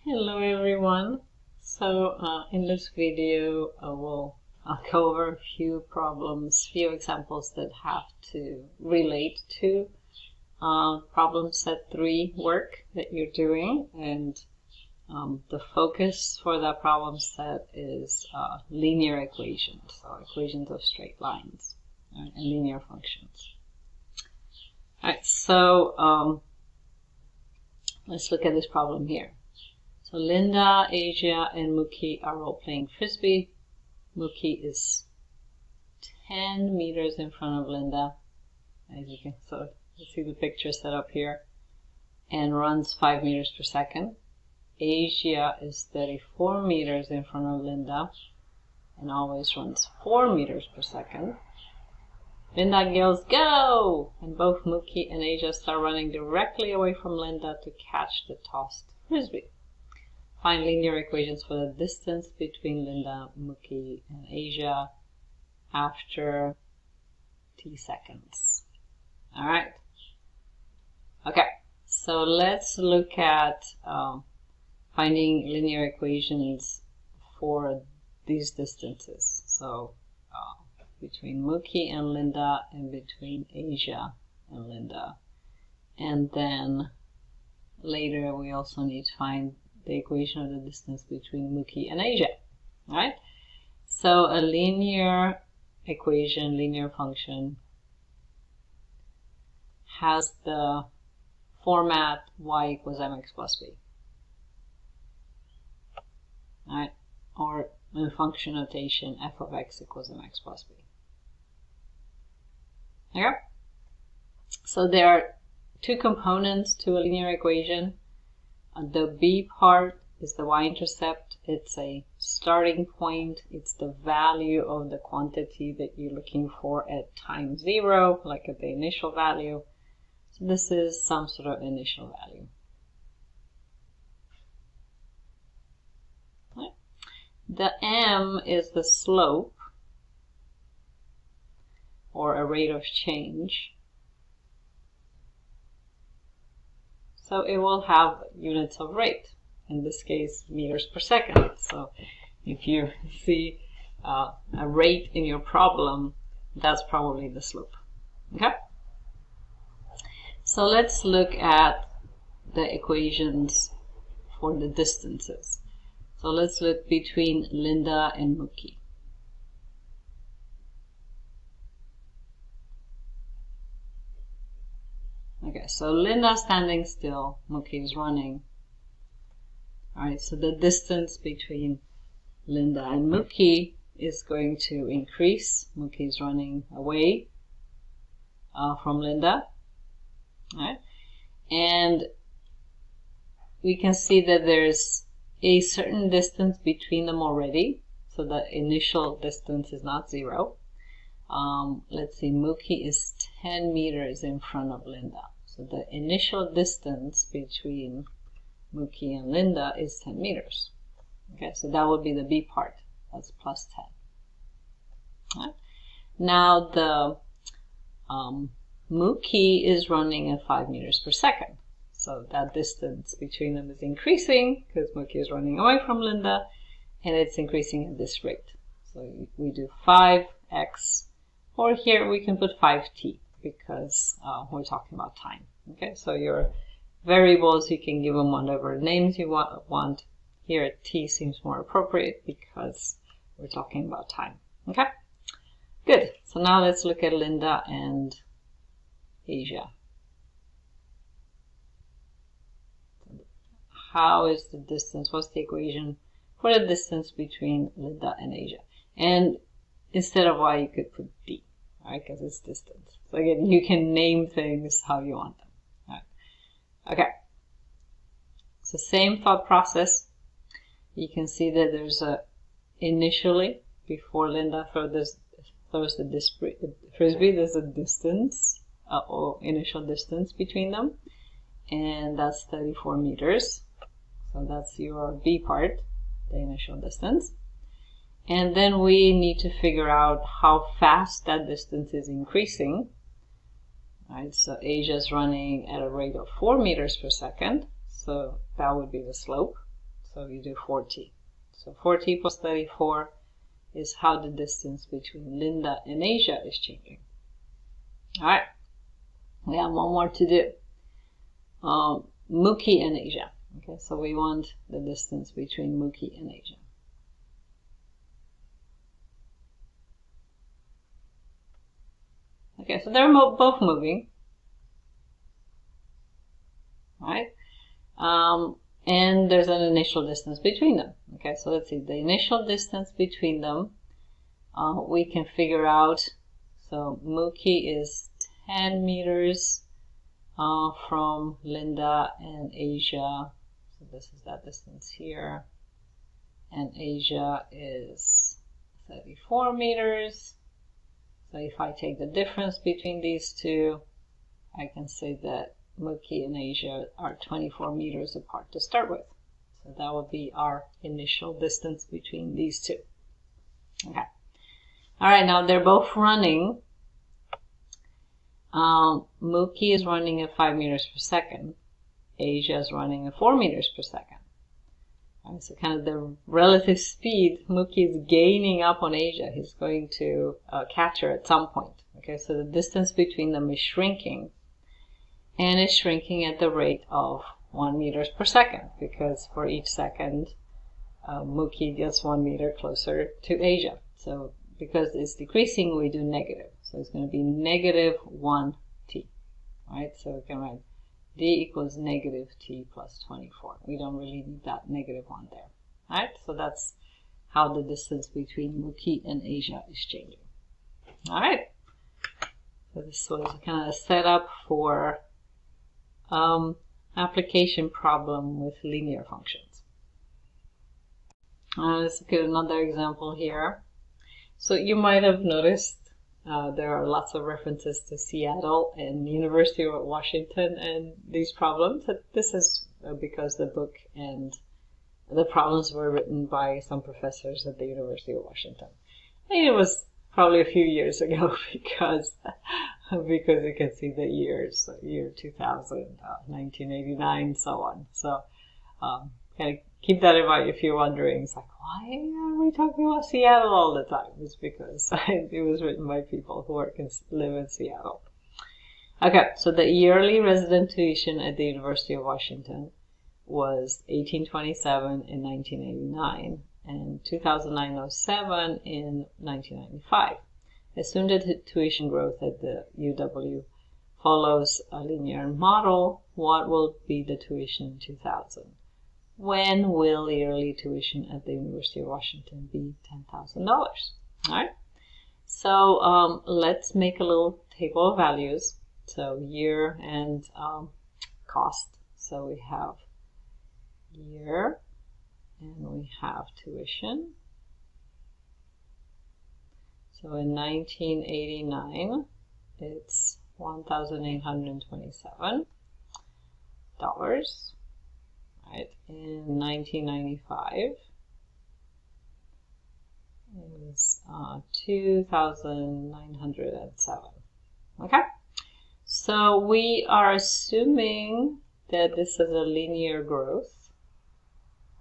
Hello everyone. So in this video I'll go over a few problems, few examples that have to relate to problem set 3 work that you're doing, and the focus for that problem set is linear equations, so equations of straight lines and linear functions. Alright, so let's look at this problem here. So Linda, Asia, and Mookie are all playing frisbee. Mookie is 10 meters in front of Linda, as you can see the picture set up here, and runs 5 meters per second. Asia is 34 meters in front of Linda and always runs 4 meters per second. Linda yells, "Go!" And both Mookie and Asia start running directly away from Linda to catch the tossed frisbee. Find linear equations for the distance between Linda, Mookie, and Asia after t seconds. Alright. Okay, so let's look at finding linear equations for these distances. So between Mookie and Linda, and between Asia and Linda. And then later we also need to find the equation of the distance between Mookie and Asia. Right? So a linear equation, linear function, has the format y equals mx plus b. Right? Or in function notation, f of x equals mx plus b. Okay? So there are two components to a linear equation. The b part is the y-intercept. It's a starting point. It's the value of the quantity that you're looking for at time 0, like at the initial value. So this is some sort of initial value. Right. The m is the slope, or a rate of change. So it will have units of rate, in this case meters per second. So if you see a rate in your problem, that's probably the slope. Okay? So let's look at the equations for the distances. So let's look between Linda and Mookie. Okay, so Linda standing still, Mookie is running. Alright, so the distance between Linda and Mookie is going to increase. Mookie is running away from Linda. Alright, and we can see that there's a certain distance between them already, so the initial distance is not 0. Let's see, Mookie is 10 meters in front of Linda. So the initial distance between Mookie and Linda is 10 meters. Okay, so that would be the b part. That's plus 10. Right. Now the Mookie is running at 5 meters per second. So that distance between them is increasing because Mookie is running away from Linda, and it's increasing at this rate. So we do 5x, or here we can put 5t because we're talking about time. Okay, so your variables, you can give them whatever names you want. Here t seems more appropriate because we're talking about time. Okay, good. So now let's look at Linda and Asia. How is the distance? What's the equation for the distance between Linda and Asia? And instead of y, you could put d, right? Because it's distance. So again, you can name things how you want them. Right. Okay. So same thought process. You can see that there's a initially, before Linda throws the frisbee, there's a distance, or initial distance between them, and that's 34 meters. So that's your b part, the initial distance. And then we need to figure out how fast that distance is increasing. Right, so Asia is running at a rate of 4 meters per second. So that would be the slope. So you do 4t. So 4t plus 34 is how the distance between Linda and Asia is changing. All right, we have one more to do. Mookie and Asia. Okay, so we want the distance between Mookie and Asia. Okay, so they're both moving, right? And there's an initial distance between them. Okay, so let's see, the initial distance between them, we can figure out. So Mookie is 10 meters from Linda and Asia. So this is that distance here. And Asia is 34 meters. So if I take the difference between these two, I can say that Mookie and Asia are 24 meters apart to start with. So that would be our initial distance between these two. Okay. All right, now they're both running. Mookie is running at 5 meters per second. Asia is running at 4 meters per second. All right, so kind of the relative speed, Mookie is gaining up on Asia. He's going to catch her at some point. Okay, so the distance between them is shrinking. And it's shrinking at the rate of 1 meters per second, because for each second, Mookie gets 1 meter closer to Asia. So because it's decreasing, we do negative. So it's going to be negative 1t, right? So we can write d equals negative t plus 24. We don't really need that negative 1 there, right? So that's how the distance between Mookie and Asia is changing. All right. So this was kind of a setup for application problem with linear functions. Let's look at another example here. So you might have noticed there are lots of references to Seattle and University of Washington and these problems. This is because the book and the problems were written by some professors at the University of Washington. And it was probably a few years ago because you can see the years, year 2000, 1989, so on. So kind of keep that in mind if you're wondering. It's like, why are we talking about Seattle all the time? It's because it was written by people who live in Seattle. Okay, so the yearly resident tuition at the University of Washington was $1,827 in 1989 and $2,907 in 1995. Assume that tuition growth at the UW follows a linear model. What will be the tuition in 2000? When will yearly tuition at the University of Washington be $10,000? All right. So let's make a little table of values. So year and cost. So we have year and we have tuition. So in 1989, it's $1,827. Right. In 1995, is $2,907. Okay. So we are assuming that this is a linear growth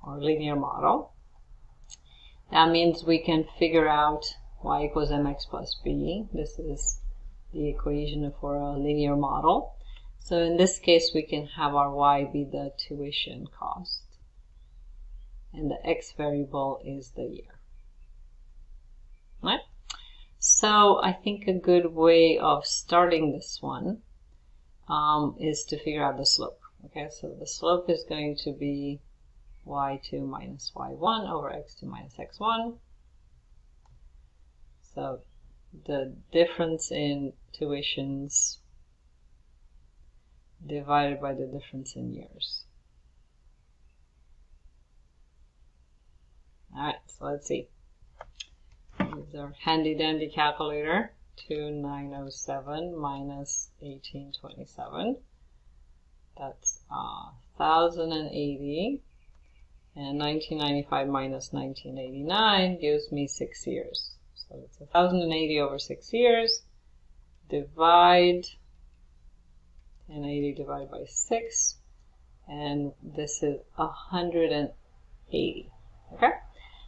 or linear model. That means we can figure out y equals mx plus b. This is the equation for a linear model. So in this case, we can have our y be the tuition cost, and the x variable is the year. Right? So I think a good way of starting this one is to figure out the slope. Okay, so the slope is going to be y2 minus y1 over x2 minus x1. So the difference in tuitions divided by the difference in years. Alright, so let's see. Here's our handy dandy calculator. 2907 minus 1827. That's 1080. And 1995 minus 1989 gives me 6 years. So it's 1080 over 6 years. Divide 1080 divided by 6. And this is 180 $180. Okay?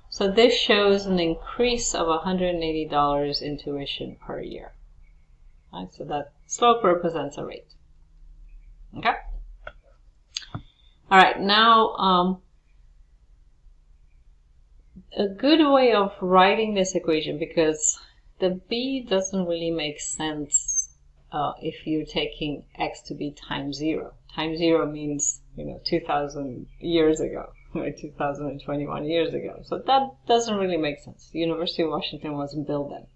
So this shows an increase of $180 in tuition per year. Right? So that slope represents a rate. Okay? All right, now a good way of writing this equation, because the b doesn't really make sense if you're taking x to be times 0. Times 0 means, 2,000 years ago, right? 2,021 years ago. So that doesn't really make sense. The University of Washington wasn't built then.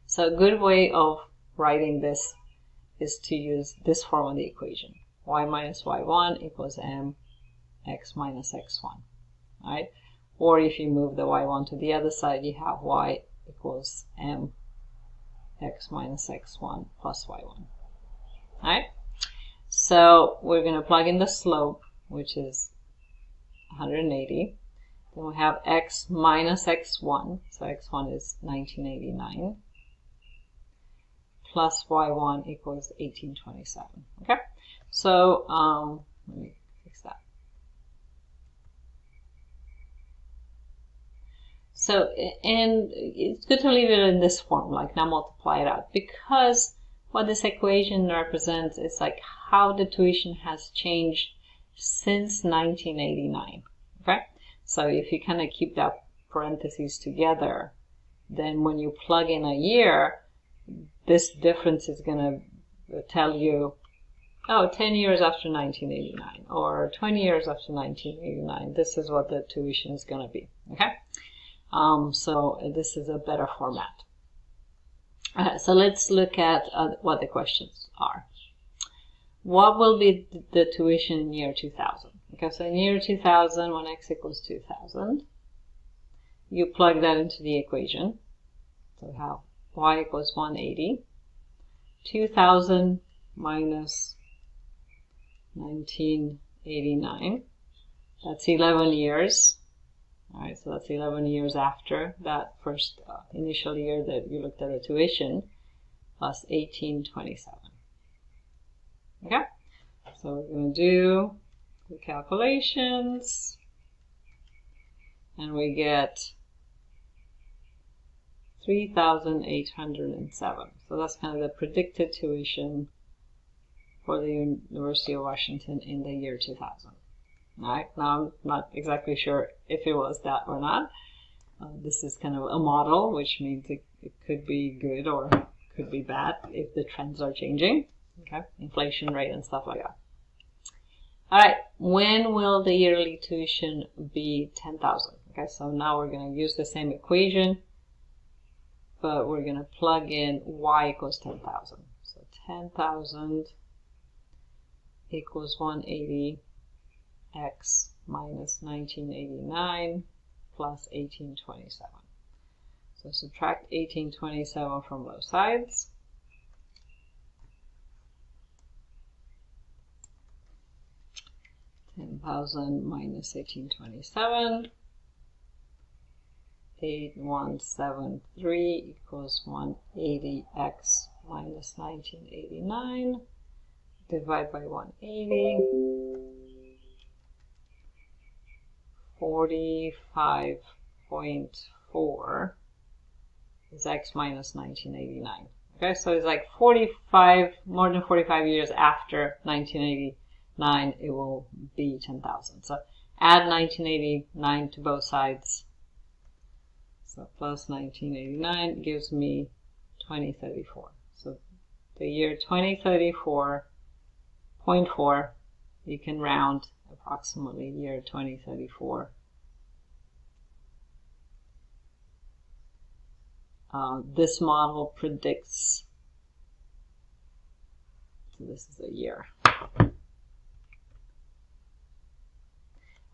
So a good way of writing this is to use this form of the equation. Y minus y1 equals mx minus x1, right? Or if you move the y1 to the other side, you have y equals mx minus x1 plus y1, right? So we're going to plug in the slope, which is 180. Then we have x minus x1, so x1 is 1989, plus y1 equals 1827. Okay, so let me fix that. So, and it's good to leave it in this form, like now multiply it out, because what this equation represents is like how the tuition has changed since 1989. Okay, so if you kind of keep that parentheses together, then when you plug in a year, this difference is going to tell you, oh, 10 years after 1989 or 20 years after 1989, this is what the tuition is going to be. Okay, so this is a better format. So let's look at what the questions are. What will be the tuition in year 2000? Okay, so in year 2000, when x equals 2000, you plug that into the equation. So we have y equals 180. 2000 minus 1989. That's 11 years. All right, so that's 11 years after that first initial year that you looked at the tuition, plus 1827. Okay, so we're going to do the calculations, and we get 3,807. So that's kind of the predicted tuition for the University of Washington in the year 2000. All right, now I'm not exactly sure if it was that or not. This is kind of a model, which means it could be good or could be bad if the trends are changing. Okay, inflation rate and stuff like that. All right, when will the yearly tuition be 10,000? Okay, so now we're going to use the same equation, but we're going to plug in y equals 10,000. So 10,000 equals 180 x minus 1989 plus 1827. So subtract 1827 from both sides. 10,000 minus 1827. 8173 equals 180x minus 1989. Divide by 180. 45.4 is x minus 1989. Okay, so it's like 45, more than 45 years after 1989, it will be 10,000. So add 1989 to both sides. So plus 1989 gives me 2034. So the year 2034.4, you can round approximately year 2034. This model predicts, so this is a year,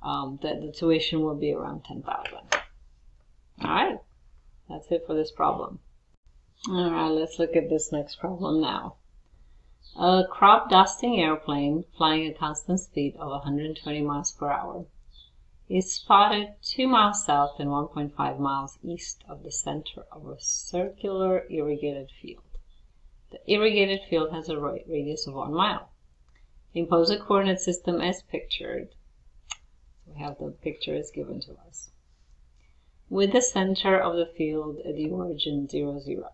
that the tuition will be around 10,000. All right, that's it for this problem. All right, let's look at this next problem now. A crop dusting airplane flying at constant speed of 120 miles per hour is spotted 2 miles south and 1.5 miles east of the center of a circular irrigated field. The irrigated field has a radius of 1 mile. Impose a coordinate system as pictured. We have the picture is given to us. With the center of the field at the origin 0, 0.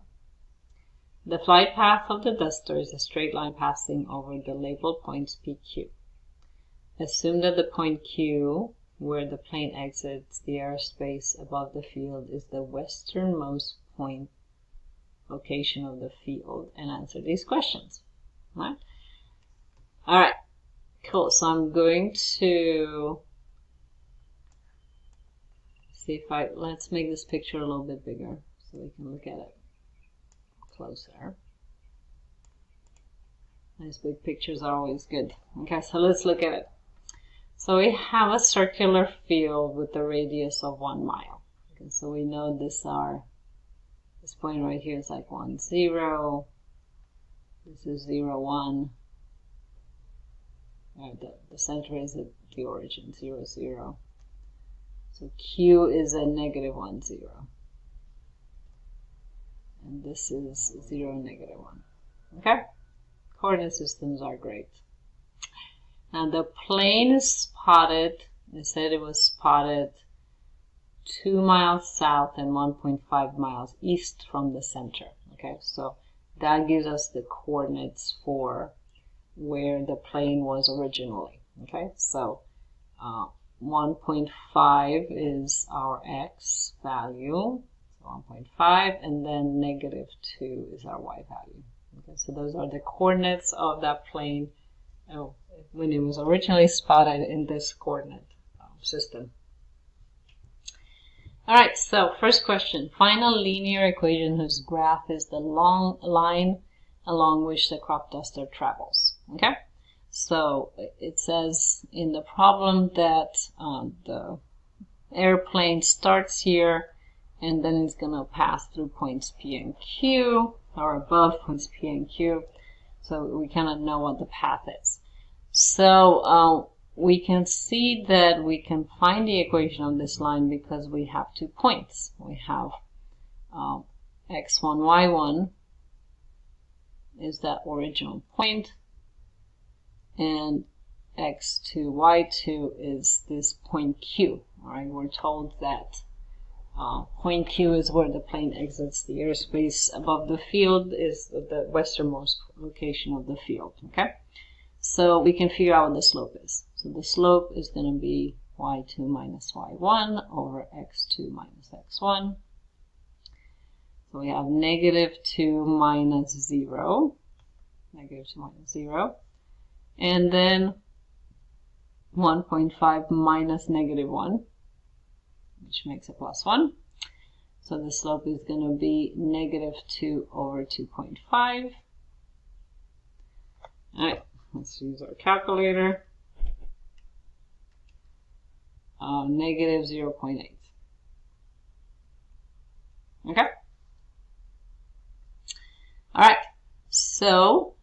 The flight path of the duster is a straight line passing over the labeled points PQ. Assume that the point Q, where the plane exits the airspace above the field, is the westernmost point location of the field, and answer these questions. Right? All right, cool. So I'm going to see if let's make this picture a little bit bigger so we can look at it closer. Nice big pictures are always good. Okay, so let's look at it. So we have a circular field with a radius of 1 mile. Okay, so we know this point right here is like 1, 0. This is 0, 1. The center is at the origin, 0, 0. So Q is at negative 1, 0. And this is 0, negative 1. Okay? Coordinate systems are great. Now the plane is spotted, they said it was spotted 2 miles south and 1.5 miles east from the center. Okay, so that gives us the coordinates for where the plane was originally. Okay, so 1.5 is our x value, so 1.5, and then negative 2 is our y value. Okay, so those are the coordinates of that plane when it was originally spotted in this coordinate system. All right, so first question. Find a linear equation whose graph is the long line along which the crop duster travels. Okay, so it says in the problem that the airplane starts here and then it's going to pass through points P and Q, or above points P and Q, so we cannot know what the path is. So we can see that we can find the equation of this line because we have 2 points. We have x1, y1 is that original point, and x2, y2 is this point Q. All right, we're told that point Q is where the plane exits the airspace above the field, is the westernmost location of the field. Okay, so we can figure out what the slope is. So the slope is going to be y2 minus y1 over x2 minus x1. So we have negative 2 minus 0, negative 2 minus 0, and then 1.5 minus negative 1, which makes a plus 1. So the slope is going to be negative 2 over 2.5. All right, let's use our calculator. Negative 0.8. Okay? All right, so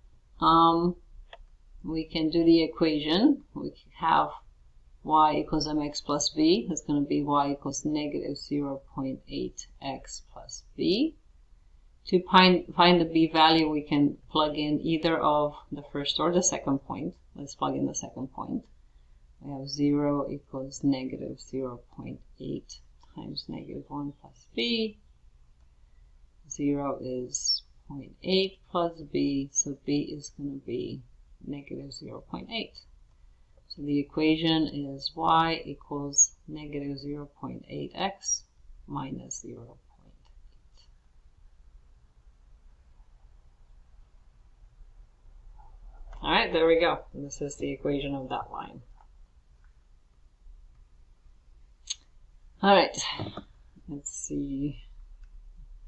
we can do the equation. We have y equals mx plus b. That's going to be y equals negative 0.8x plus b. To find the b value, we can plug in either of the first or the second point. Let's plug in the second point. We have 0 equals negative 0.8 times negative 1 plus b. 0 is 0.8 plus b, so b is going to be negative 0.8. So the equation is y equals negative 0.8x minus 0.8. All right, there we go. This is the equation of that line. All right, let's see.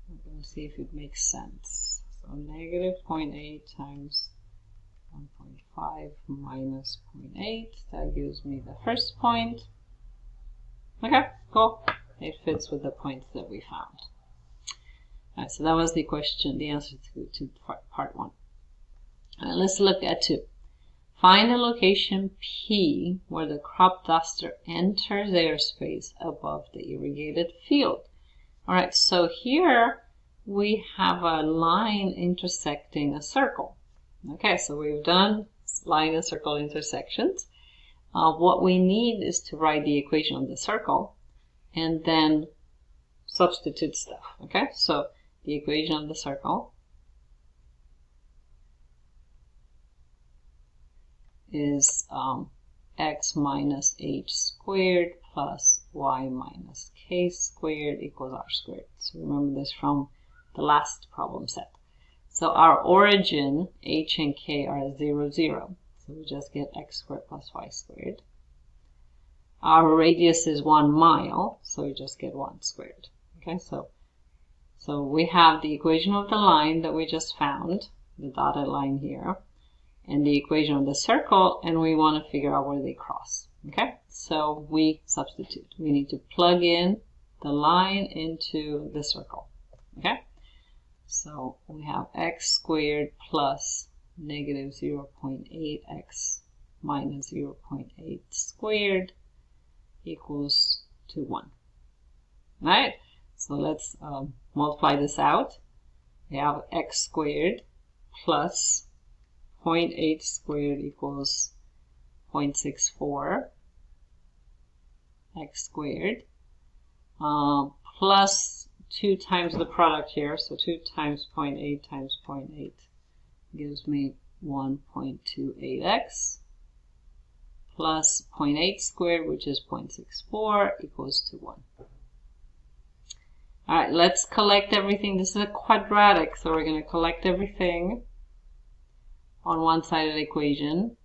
I'm going to see if it makes sense. So negative 0.8 times 1.5 minus 0.8, that gives me the first point. Okay, cool. It fits with the points that we found. All right, so that was the question, the answer to part 1. All right, let's look at 2. Find a location P where the crop duster enters airspace above the irrigated field. All right, so here we have a line intersecting a circle. Okay, so we've done line and circle intersections. what we need is to write the equation of the circle and then substitute stuff. Okay, so the equation of the circle is x minus h squared plus y minus k squared equals r squared. So remember this from the last problem set. So our origin, h and k, are 0, 0. So we just get x squared plus y squared. Our radius is 1 mile, so we just get 1 squared. Okay, so we have the equation of the line that we just found, the dotted line here, and the equation of the circle, and we want to figure out where they cross. Okay, so we substitute. We need to plug in the line into the circle. Okay, so we have x squared plus negative 0.8x minus 0.8 squared equals to 1. Right? So let's multiply this out. We have x squared plus 0.8 squared equals 0.64 x squared plus 2 times the product here, so 2 times 0.8 times 0.8 gives me 1.28x plus 0.8 squared, which is 0.64, equals to 1. Alright, let's collect everything. This is a quadratic, so we're going to collect everything on one side of the equation.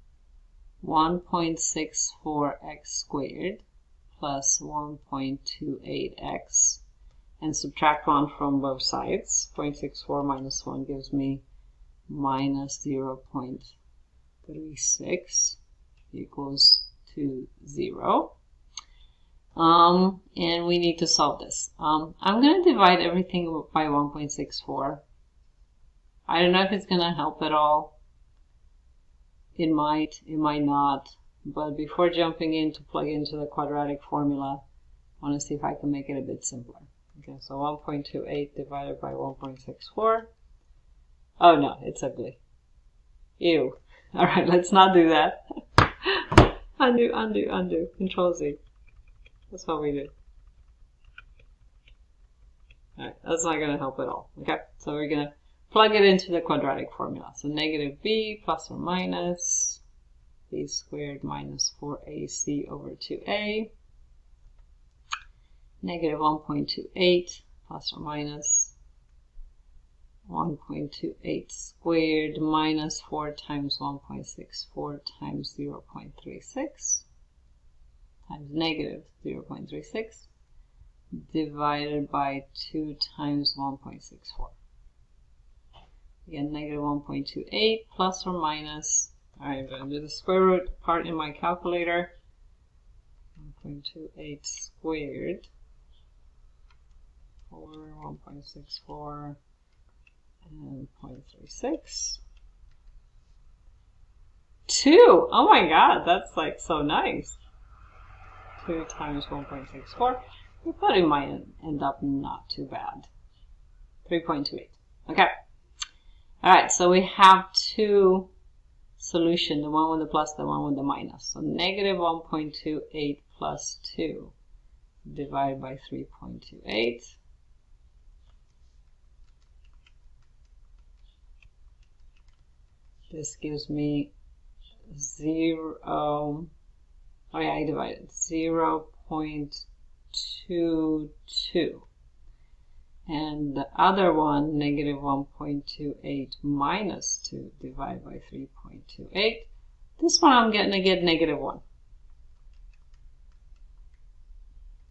1.64x squared plus 1.28x, and subtract 1 from both sides. 0.64 minus 1 gives me minus 0.36 equals to 0. And we need to solve this. I'm going to divide everything by 1.64. I don't know if it's going to help at all. It might not. But before jumping in to plug into the quadratic formula, I want to see if I can make it a bit simpler. Okay, so 1.28 divided by 1.64. Oh no, it's ugly. Ew. Alright, let's not do that. Undo, undo, undo. Control Z. That's what we do. Alright, that's not going to help at all. Okay, so we're going to plug it into the quadratic formula. So negative b plus or minus b squared minus 4ac over 2a. Negative 1.28 plus or minus 1.28 squared minus 4 times 1.64 times 0.36 times negative 0.36 divided by 2 times 1.64. Again, negative 1.28 plus or minus, alright, I'm going to do the square root part in my calculator. 1.28 squared over 1.64 and 0.36. 2! Oh my god, that's like so nice. 2 times 1.64. We thought it might end up not too bad. 3.28. Okay. Alright, so we have two solutions, the one with the plus, the one with the minus. So negative 1.28 plus 2 divided by 3.28. This gives me 0, oh yeah, I divided 0.22. And the other one, negative 1.28 minus 2 divided by 3.28. This one I'm going to get negative 1.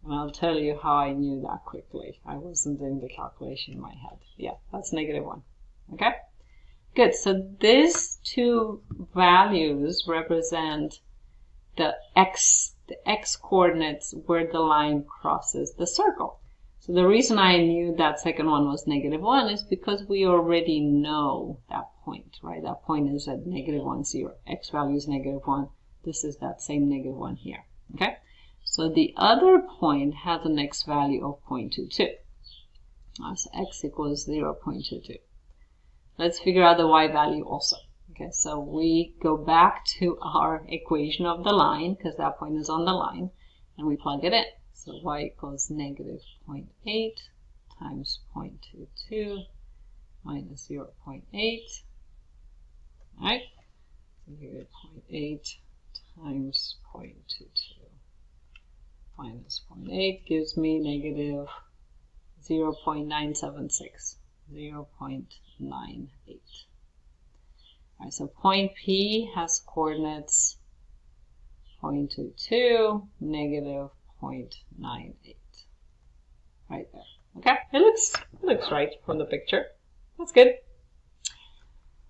And I'll tell you how I knew that quickly. I wasn't doing the calculation in my head. Yeah, that's negative 1. Okay? Good. So these two values represent the x coordinates where the line crosses the circle. So the reason I knew that second one was negative 1 is because we already know that point, right? That point is at negative 1, 0. X value is negative 1. This is that same negative 1 here. Okay? So the other point has an x value of 0.22. So x equals 0.22. Let's figure out the y value also. Okay, so we go back to our equation of the line, because that point is on the line, and we plug it in. So y equals negative 0.8 times 0.22 minus 0.8. Right? So here 0.8 times 0.22 minus 0.8 gives me negative 0.976, 0.98. Alright, so point P has coordinates 0.22, negative 0.98. Right there. Okay, it looks right from the picture. That's good.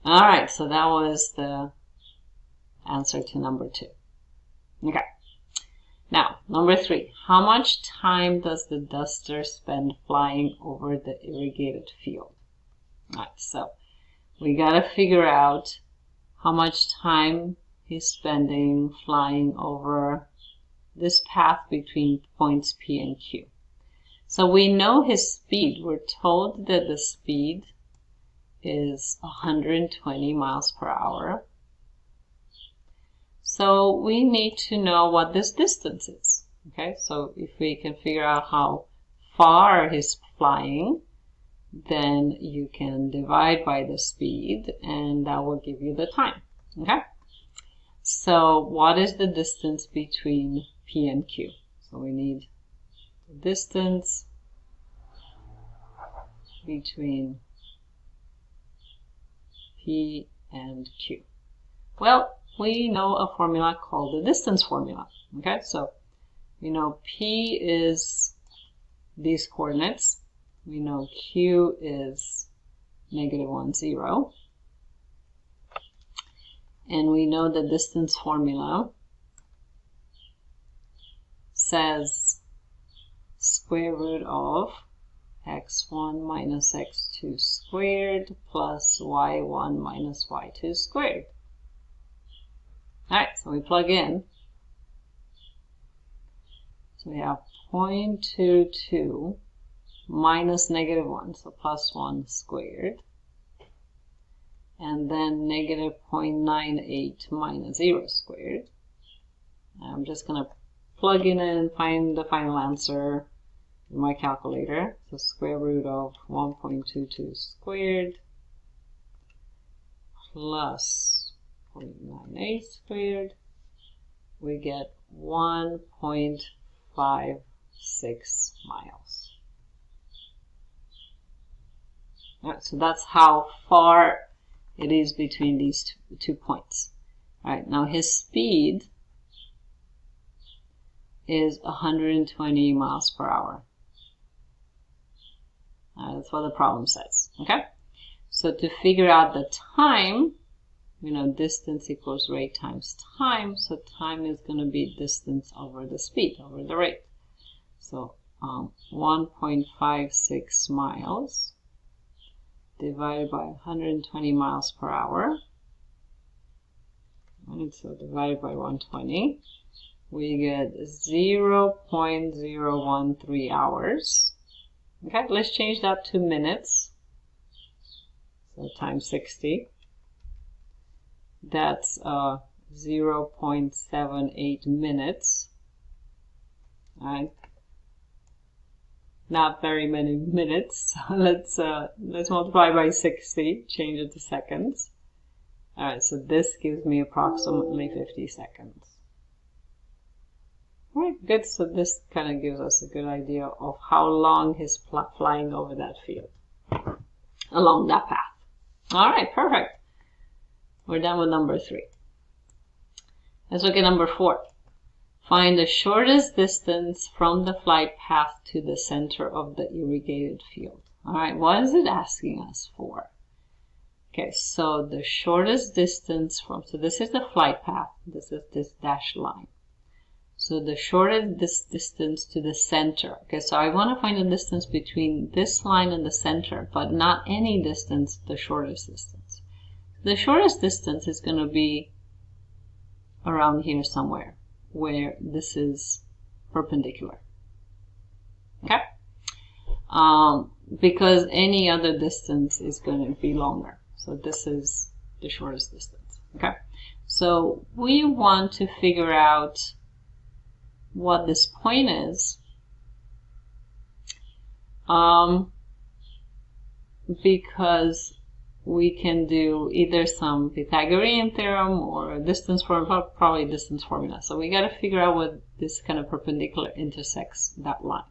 Alright, so that was the answer to number 2. Okay. Now, number 3. How much time does the duster spend flying over the irrigated field? Alright, so we gotta figure out how much time he's spending flying over this path between points P and Q. So we know his speed. We're told that the speed is 120 miles per hour. So we need to know what this distance is. Okay, so if we can figure out how far he's flying, then you can divide by the speed, and that will give you the time. Okay, so what is the distance between P and Q? So we need the distance between P and Q. Well, we know a formula called the distance formula. Okay, so we know P is these coordinates. We know Q is negative 1, 0. And we know the distance formula says square root of x1 minus x2 squared plus y1 minus y2 squared. Alright, so we plug in. So we have 0.22 minus negative 1, so plus 1 squared. And then negative 0.98 minus 0 squared. I'm just going to plug in and find the final answer in my calculator. So square root of 1.22 squared plus 0.98 squared, we get 1.56 miles. Alright, so that's how far it is between these two points. Alright, now his speed is 120 miles per hour. That's what the problem says. Okay, so to figure out the time, you know, distance equals rate times time, so time is going to be distance over the speed, over the rate. So 1.56 miles divided by 120 miles per hour, and so divided by 120, we get 0.013 hours. Okay, let's change that to minutes. So times 60. That's 0.78 minutes. Alright, not very many minutes. Let's multiply by 60, change it to seconds. Alright, so this gives me approximately 50 seconds. Alright, good. So this kind of gives us a good idea of how long he's flying over that field, along that path. Alright, perfect. We're done with number 3. Let's look at number 4. Find the shortest distance from the flight path to the center of the irrigated field. Alright, what is it asking us for? Okay, so the shortest distance from, so this is the flight path, this is this dashed line. So the shortest distance to the center. Okay, so I want to find the distance between this line and the center, but not any distance, the shortest distance. The shortest distance is going to be around here somewhere, where this is perpendicular. Okay? Because any other distance is going to be longer. So this is the shortest distance. Okay, so we want to figure out what this point is, because we can do either some Pythagorean theorem or a distance formula, probably distance formula. So we got to figure out what this kind of perpendicular intersects that line.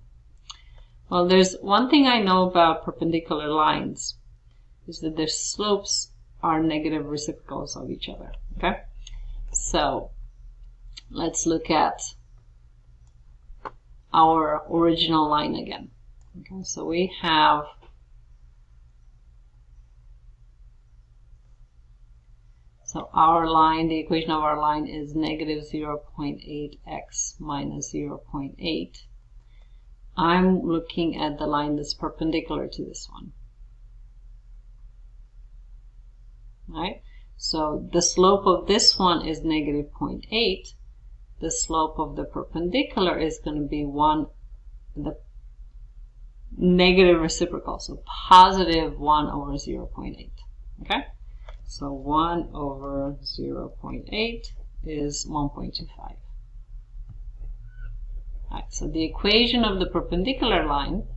Well, there's one thing I know about perpendicular lines is that their slopes are negative reciprocals of each other. Okay, so let's look at our original line again. Okay, so we have our line, the equation of our line is negative 0.8x minus 0.8. I'm looking at the line that's perpendicular to this one. Right? So the slope of this one is negative 0.8. The slope of the perpendicular is going to be the negative reciprocal, so positive 1 over 0.8. Okay? So 1 over 0.8 is 1.25. Right, so the equation of the perpendicular line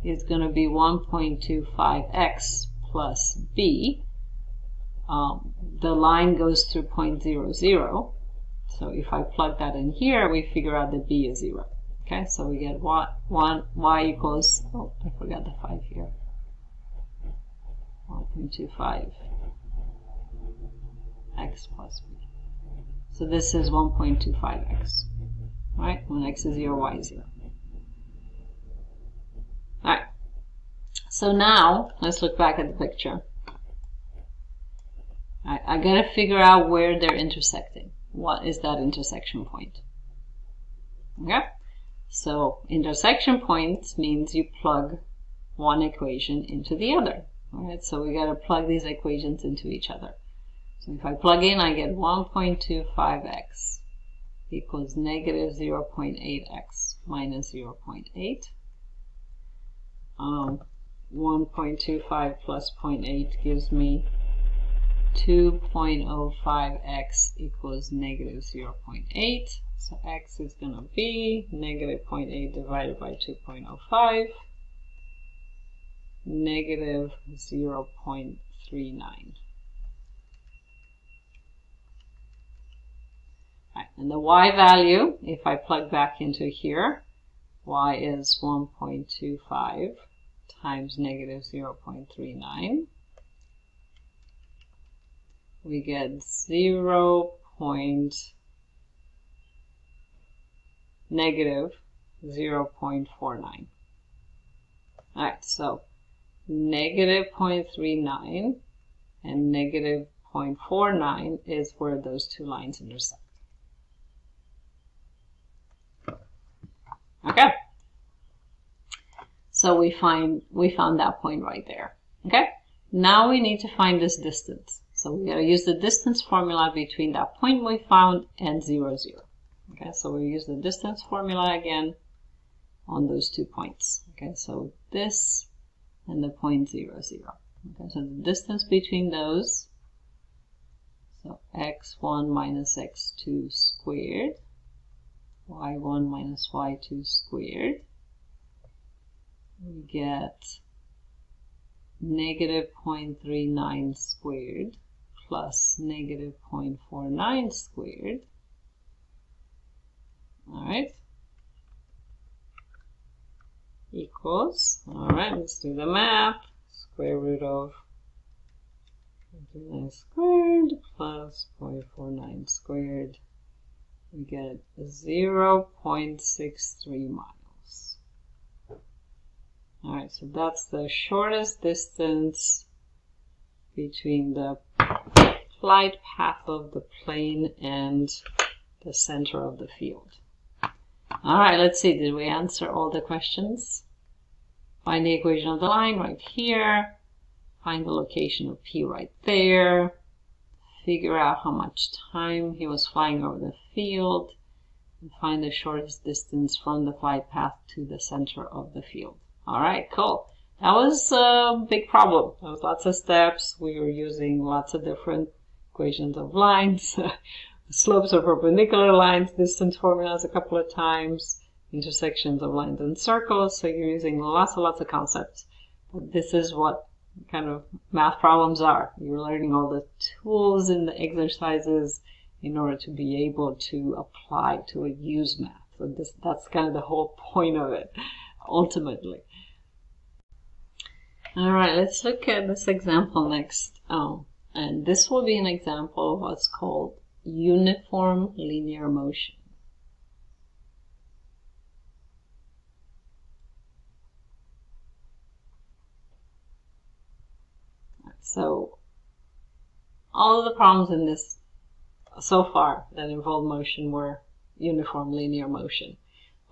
is going to be 1.25x plus b. The line goes through 0.00. So if I plug that in here, we figure out that b is 0. Okay, so we get y equals, oh, I forgot the 5 here. 1.25 x plus b. So this is 1.25x, right? When x is 0, y is 0. Alright, so now let's look back at the picture. Alright, I gotta figure out where they're intersecting. What is that intersection point? Okay, so intersection points means you plug one equation into the other. Alright, so we gotta plug these equations into each other. So if I plug in, I get 1.25x equals negative 0.8x minus 0.8. 1.25 plus 0.8 gives me 2.05x equals negative 0.8. So x is going to be negative 0.8 divided by 2.05, negative 0.39. Right, and the y value, if I plug back into here, y is 1.25 times negative 0.39. We get negative 0.49. Alright, so negative 0.39 and negative 0.49 is where those two lines intersect. Okay, so we found that point right there. Okay, now we need to find this distance. So we gotta use the distance formula between that point we found and 0, 0. Okay, so we use the distance formula again on those 2 points. Okay, so this and the point 0, 0. Okay, so the distance between those, so x1 minus x2 squared, y1 minus y2 squared, we get negative 0.39 squared plus negative 0.49 squared. Alright, equals, alright, let's do the math, square root of 0.39 squared plus 0.49 squared. We get 0.63 miles. Alright, so that's the shortest distance between the flight path of the plane and the center of the field. Alright, let's see, did we answer all the questions? Find the equation of the line right here. Find the location of P right there. Figure out how much time he was flying over the field. And find the shortest distance from the flight path to the center of the field. Alright, cool. that was a big problem. There was lots of steps. We were using lots of different equations of lines, slopes of perpendicular lines, distance formulas a couple of times, intersections of lines and circles. So you're using lots and lots of concepts. But this is what kind of math problems are. You're learning all the tools in the exercises in order to be able to apply to a use math. So that's kind of the whole point of it, ultimately. All right, let's look at this example next. And this will be an example of what's called uniform linear motion. So all of the problems in this so far that involve motion were uniform linear motion.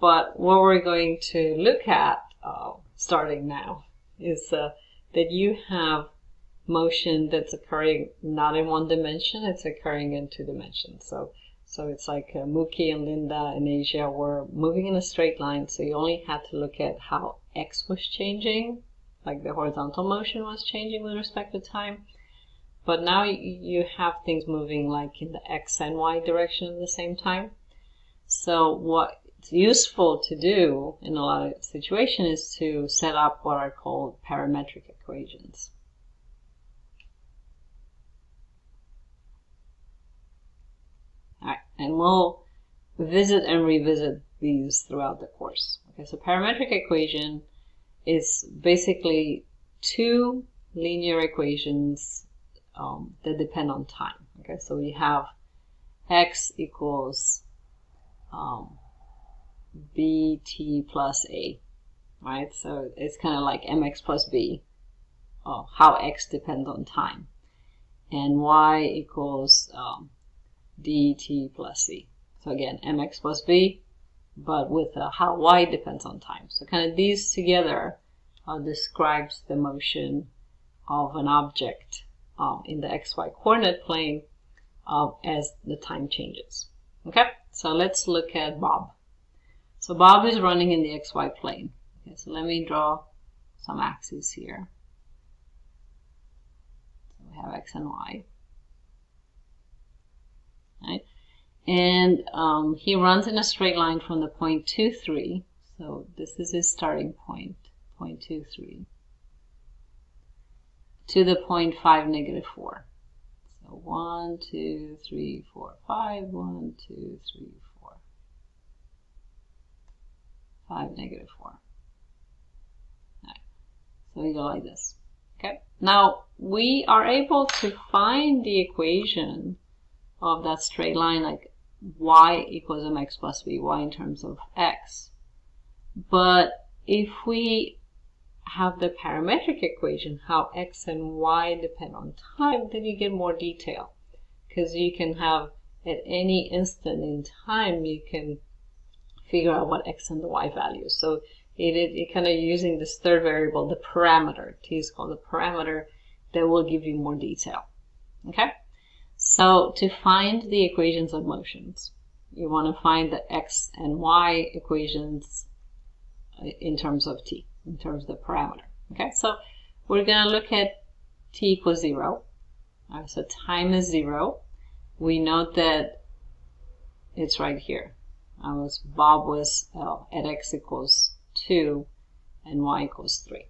But what we're going to look at starting now is that you have motion that's occurring not in one dimension, it's occurring in two dimensions. So it's like Mookie and Linda and Asia were moving in a straight line, so you only had to look at how x was changing, like the horizontal motion was changing with respect to time. But now you have things moving like in the x and y direction at the same time. So what's useful to do in a lot of situations is to set up what are called parametric equations. Alright, and we'll visit and revisit these throughout the course. Okay, so parametric equation is basically two linear equations that depend on time. Okay, so we have x equals bt plus a, right? So it's kind of like mx plus b, how x depends on time, and y equals dt plus c. So again, mx plus b, but with how y depends on time. So kind of these together describes the motion of an object in the xy coordinate plane as the time changes. Okay, so let's look at Bob. So Bob is running in the xy plane. Okay, so let me draw some axes here. So we have x and y. Right? And he runs in a straight line from the point 2, 3. So this is his starting point, point 2, 3, to the point 5, negative 4. So 1, 2, 3, 4, 5, 1, 2, 3, 4, 5, negative 4. Right. So we go like this. Okay. Now we are able to find the equation of that straight line, like y equals mx plus b, y in terms of x. But if we have the parametric equation, how x and y depend on time, then you get more detail. Because you can have, at any instant in time, you can figure out what x and the y values. So it kind of using this third variable, the parameter. T is called the parameter, that will give you more detail. Okay? So to find the equations of motions, you want to find the x and y equations in terms of t, in terms of the parameter. Okay, so we're going to look at t equals 0. All right, so time is 0. We note that it's right here. Bob was at x equals 2 and y equals 3.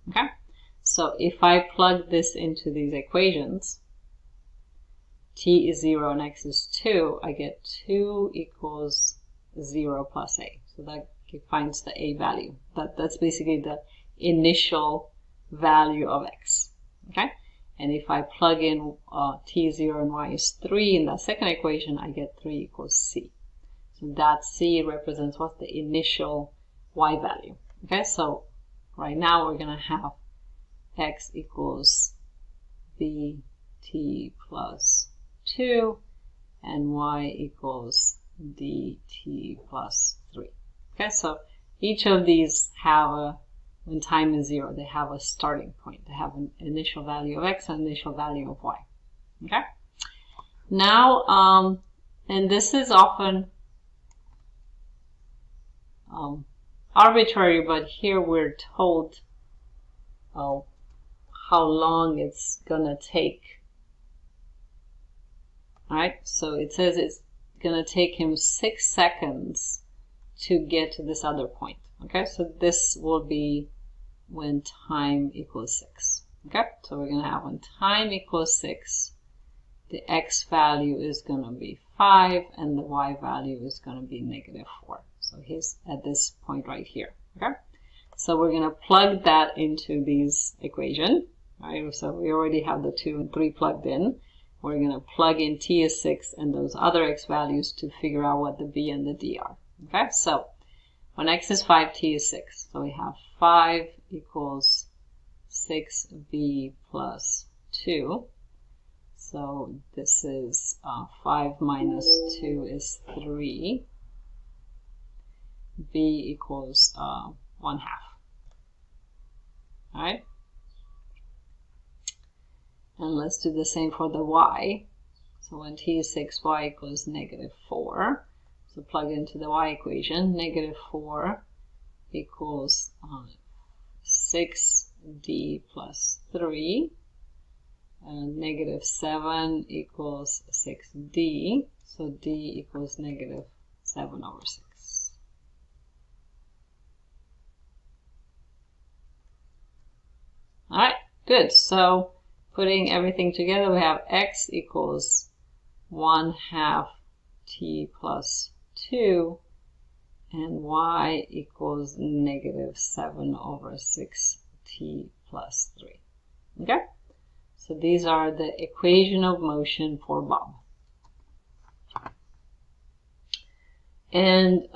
Okay, so if I plug this into these equations, t is 0 and x is 2, I get 2 equals 0 plus a. So that finds the a value. That's basically the initial value of x. Okay? And if I plug in t is 0 and y is 3 in that second equation, I get 3 equals c. So that c represents what's the initial y value. Okay? So right now we're going to have x equals bt plus 2 and y equals dt plus 3. Okay, so each of these have when time is 0, they have a starting point. They have an initial value of x and an initial value of y. Okay? Now, and this is often arbitrary, but here we're told how long it's gonna take. Alright, so it says it's gonna take him 6 seconds to get to this other point. Okay, so this will be when time equals 6. Okay, so we're gonna have when time equals 6, the x value is gonna be 5 and the y value is gonna be -4. So he's at this point right here. Okay, so we're gonna plug that into this equation. Right, so we already have the 2 and 3 plugged in. We're going to plug in t is 6 and those other x values to figure out what the b and the d are. Okay, so when x is 5, t is 6. So we have 5 equals 6b plus 2. So this is 5 minus 2 is 3. b equals 1/2. All right. And let's do the same for the y. So when t is 6, y equals -4. So plug into the y equation. -4 equals 6d plus 3. And -7 equals 6d. So d equals -7/6. All right, good. So putting everything together, we have x equals 1/2 t plus 2, and y equals -7/6 t plus 3. Okay? So these are the equation of motion for Bob. And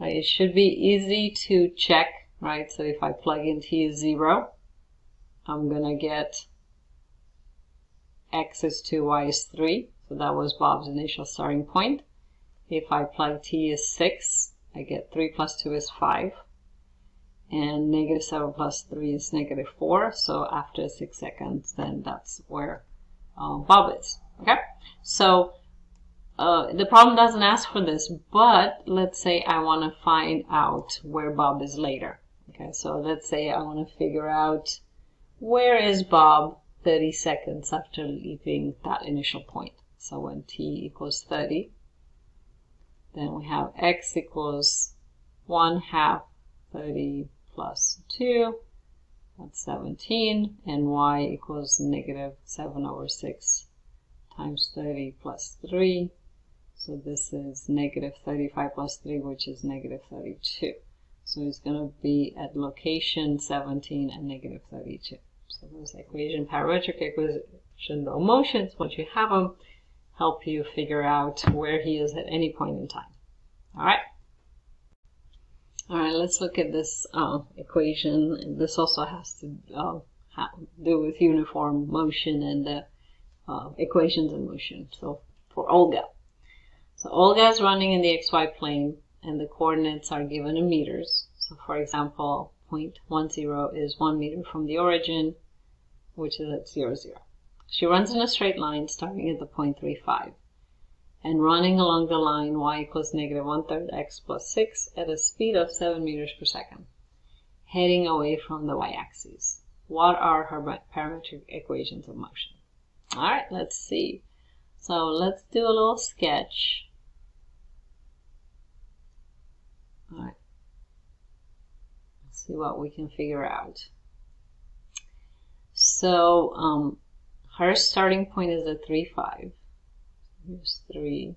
it should be easy to check, right? So if I plug in t is 0, I'm going to get x is 2, y is 3. So that was Bob's initial starting point. If I plug t is 6, I get 3 plus 2 is 5. And -7 plus 3 is -4. So after 6 seconds, then that's where Bob is. Okay? So the problem doesn't ask for this, but let's say I want to find out where Bob is later. Okay, so let's say I want to figure out where is Bob 30 seconds after leaving that initial point. So when t equals 30, then we have x equals 1/2 30 plus 2, that's 17, and y equals -7/6 times 30 plus 3. So this is -35 plus 3, which is -32. So it's going to be at location 17 and -32. So those parametric equation of motions, once you have them, help you figure out where he is at any point in time. All right. All right, let's look at this equation. And this also has to do with uniform motion and the equations of motion. So for Olga. So Olga is running in the xy plane and the coordinates are given in meters. So for example, 0.10 is 1 meter from the origin, which is at 0, 0. She runs in a straight line starting at the 0.35 and running along the line y equals -1/3 x plus 6 at a speed of 7 meters per second, heading away from the y-axis. What are her parametric equations of motion? All right, let's see. So let's do a little sketch. All right. Let's see what we can figure out. So her starting point is at 3, 5. Here's 3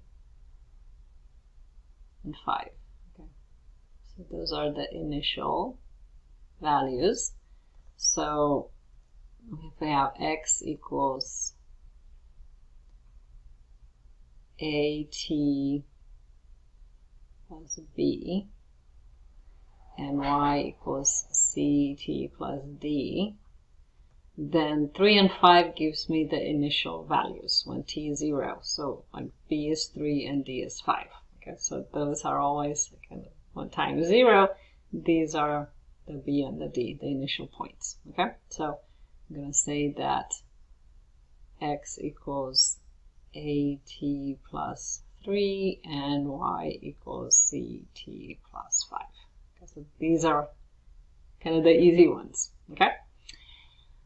and 5. Okay. So those are the initial values. So if we have x equals AT plus B and y equals CT plus D, then 3 and 5 gives me the initial values when t is 0. So like B is 3 and D is 5. Okay, so those are always kind of when time is 0, these are the B and the D, the initial points. Okay, so I'm going to say that x equals AT plus 3 and y equals CT plus 5. Okay, so these are kind of the easy ones. Okay?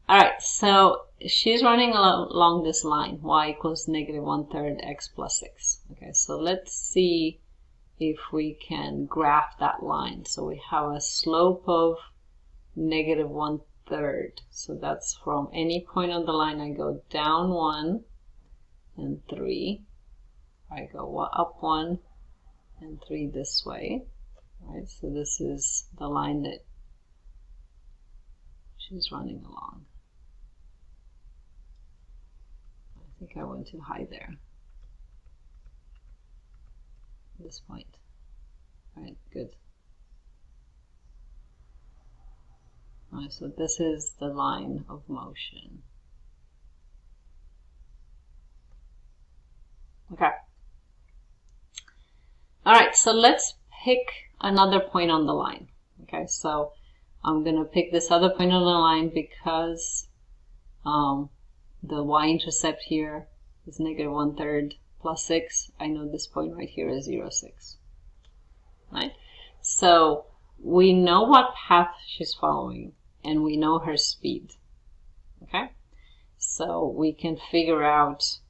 All right, so she's running along this line, y equals negative 1/3 x plus 6. Okay, so let's see if we can graph that line. So we have a slope of negative 1/3. So that's from any point on the line I go down 1 and 3. I go up 1 and 3 this way. All right, so this is the line that she's running along. I think I went too high there. This point. All right, good. All right, so this is the line of motion. Okay. All right, so let's pick another point on the line. Okay, so I'm going to pick this other point on the line because the y-intercept here is negative 1/3 plus 6. I know this point right here is 0, 6. Right? So we know what path she's following and we know her speed. Okay? So we can figure out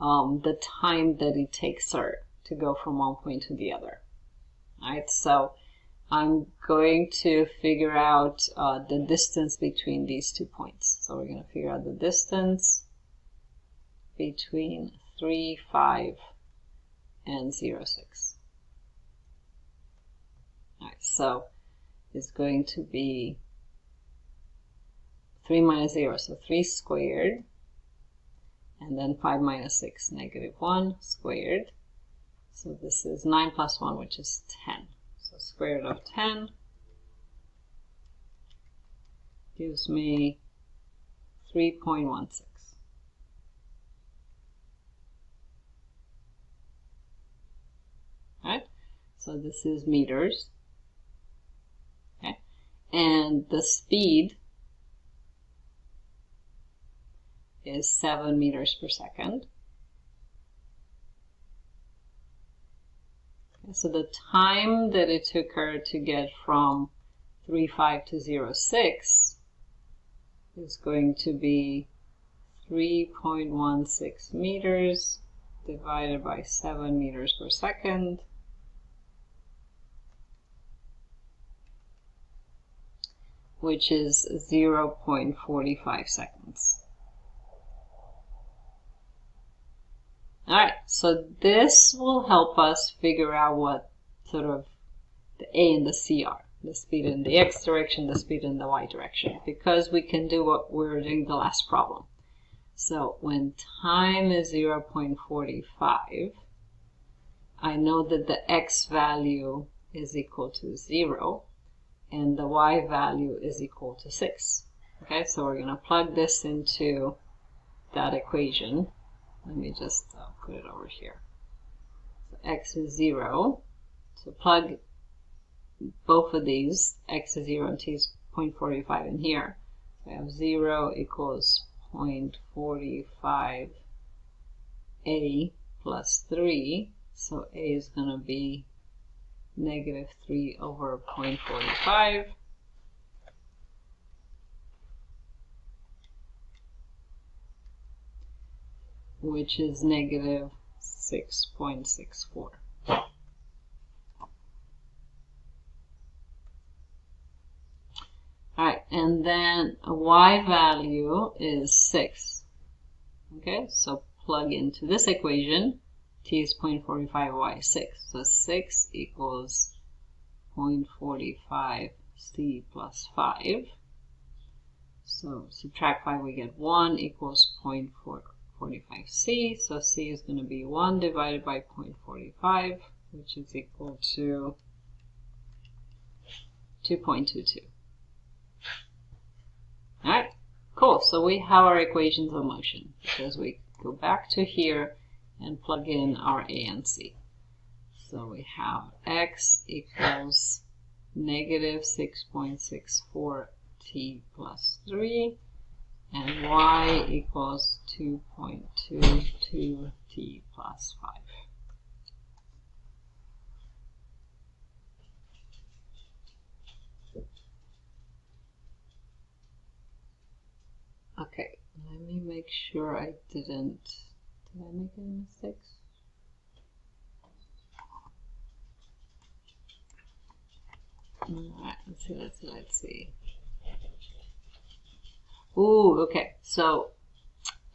the time that it takes her to go from one point to the other. Alright, so I'm going to figure out the distance between these 2 points. So we're going to figure out the distance between 3, 5, and 0, 6. Alright, so it's going to be 3 minus 0, so 3 squared. And then 5 minus 6, negative 1 squared. So this is 9 plus 1, which is 10. So square root of 10 gives me 3.16. Right? So this is meters. Okay? And the speed is 7 meters per second. Okay, so the time that it took her to get from 3.5 to 0.6 is going to be 3.16 meters divided by 7 meters per second, which is 0.45 seconds. Alright, so this will help us figure out what sort of the A and the C are. The speed in the X direction, the speed in the Y direction, because we can do what we were doing the last problem. So when time is 0.45, I know that the X value is equal to 0 and the Y value is equal to 6. Okay, so we're going to plug this into that equation. Let me just put it over here. So X is 0. So plug both of these, X is 0 and T is 0.45 in here. We have 0 equals 0.45 A plus 3. So A is going to be negative 3 over 0.45. Which is negative 6.64. Alright, and then a Y value is 6. Okay, so plug into this equation. T is 0.45, Y is 6. So 6 equals 0.45 C plus 5. So subtract 5, we get 1 equals 0.45C. So C is going to be 1 divided by 0.45, which is equal to 2.22. Alright, cool. So we have our equations of motion because we go back to here and plug in our A and C. So we have X equals negative 6.64 T plus 3 and Y equals 2.22 T plus 5. make sure I didn't. Did I make any mistakes? Alright, let's see. Ooh, okay, so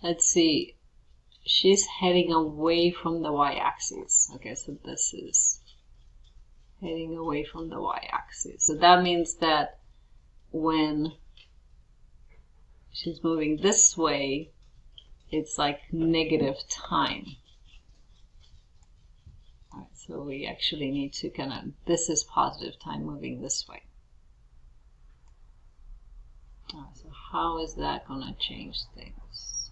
let's see. She's heading away from the y-axis. Okay, so this is heading away from the y-axis. So that means that when she's moving this way, it's like negative time. Alright, so we actually need to kind of, this is positive time moving this way. Alright, so how is that going to change things?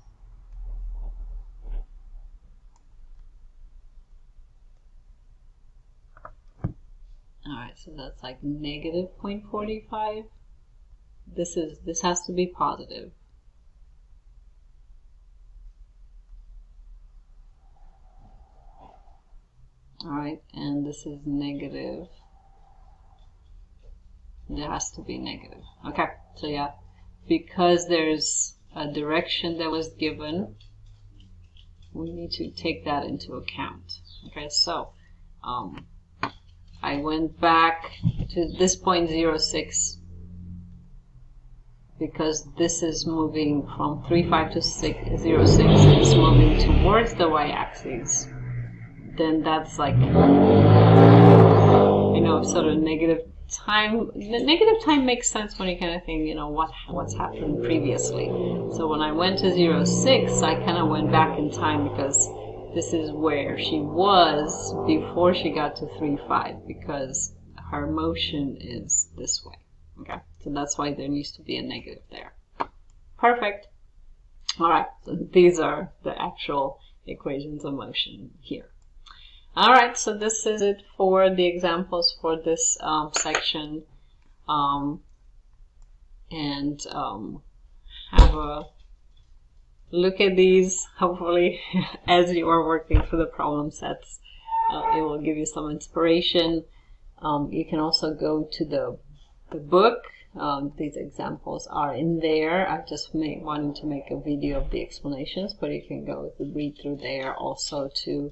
Alright, so that's like negative 0.45. This has to be positive. Alright, and this is negative. There has to be negative. Okay, so yeah, because there's a direction that was given, we need to take that into account. Okay, so I went back to this point 0.6 because this is moving from 3.5 to 0.6. It's moving towards the y-axis. Then that's like, you know, sort of negative time. The negative time makes sense when you kind of think, you know, what's happened previously. So when I went to 0.6, I kind of went back in time because this is where she was before she got to 3.5, because her motion is this way. Okay, so that's why there needs to be a negative there. Perfect. All right, so these are the actual equations of motion here. All right, so this is it for the examples for this section. Have a look at these, hopefully, as you are working through the problem sets. It will give you some inspiration. You can also go to the book. These examples are in there. I just wanted to make a video of the explanations, but you can go read through there also to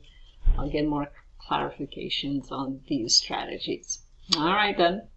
get more clarifications on these strategies. All right then.